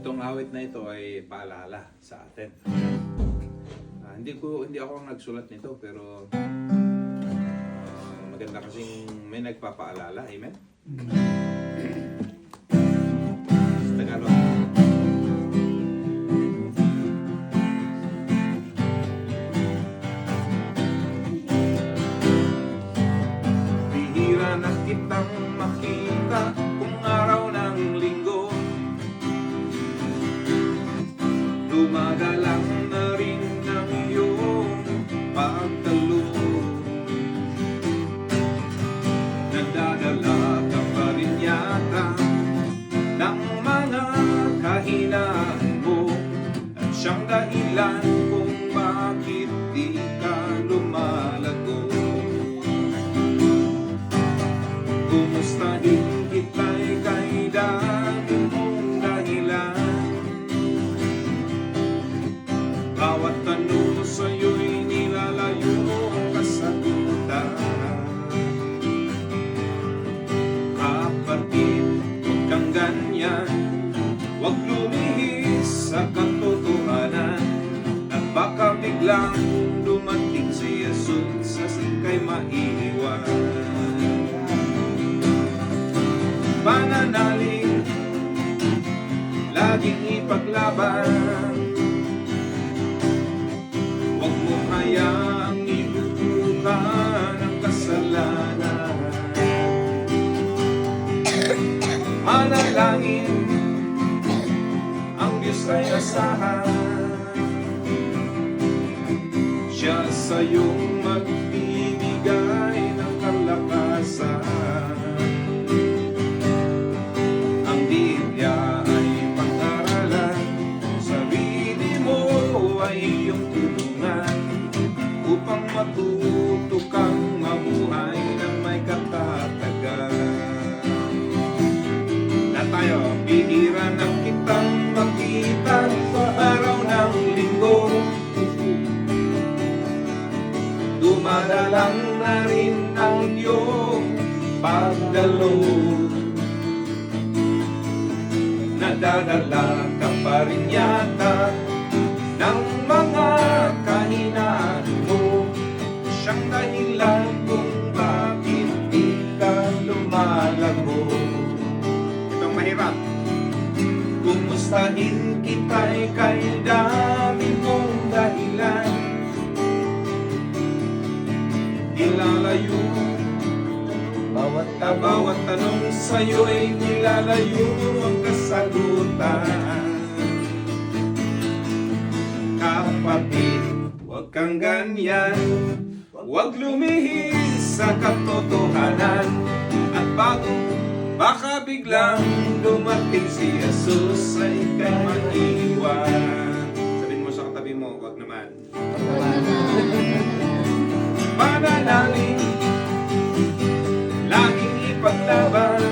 Itong awit na ito ay paalala sa atin. Hindi ako ang nagsulat nito, pero maganda kasing may nagpapaalala. Amen? Sa Tagalog. Bihira na kitang makita kung araw ng linggo. Dumadalang na rin ang iyong pagdalo. Nagdadala ka pa rin yata ng mga kahinaan mo, at siyang dahilan kung bakit di ka lumalago. Kumustahin kita'y kay dami mong dahilan. Bawat tanong sa'yo'y nilalayo ang kasagutan. Kapatid, huwag kang ganyan, huwag lumihis sa katotohanan, at baka biglang dumating si Jesus at ika'y maiiwan. Pananalig, laging ipaglaban. Huwag mo hayaang ibubukan ang kasalanan. Manalangin, ang Diyos ay asahan. Siya sa'yong magbibigay ng kalakasan. Ang Biblia ay pag-aralan, sarili mo ay iyong tulungan, upang matuto kang mabuhay ng may katatagan. Na tayo, bihira na kitang makita sa araw ng linggo. Dumadalang na rin ang iyong pagdalo. Nadadala ka pa rin yata ng mga kahinaan mo, siyang dahilan kung bakit di ka lumalago. Itong mahirap. Kumustahin kita'y kay dami mong dahilan. Nilalayo bawat tanong sa'yo'y nilalayo ang kasagutan. Kapatid, huwag kang ganyan, huwag lumihis sa katotohanan, at baka biglang dumating si Jesus ay ika'y maiiwan. Sabihin mo sa katabi mo, huwag naman. Pananalig, laging ipaglaban.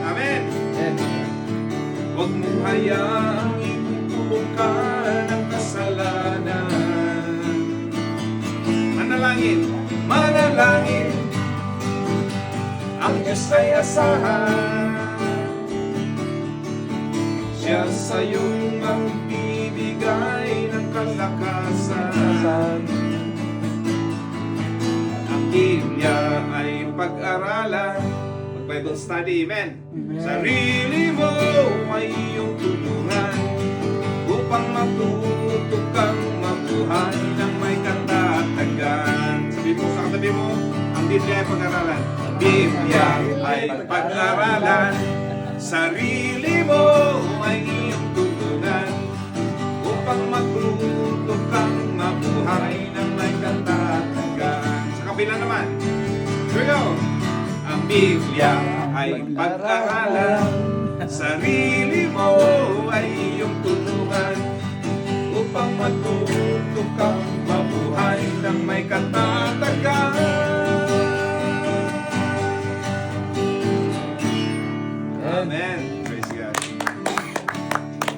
Amen. Huwag mong hayaang ibubukan ang kasalanan. Manalangin, ang Diyos ay asahan. Siya sa'yong magbibigay ng kalakasan. Ang Biblia ay pag-aralan, mag-Bible study, amen. Sarili mo ay iyong tulungan, upang matuto kang mabuhay ng may katatagan. Sabi mo sa katabi mo, ang Biblia ay pag-aralan. Ang Biblia ay pag-aralan, sarili mo ay iyong tulungan, upang matuto kang mabuhay ng may katatagan. Sa kabila naman, here we go. Ang Biblia ay pag-aralan, sarili mo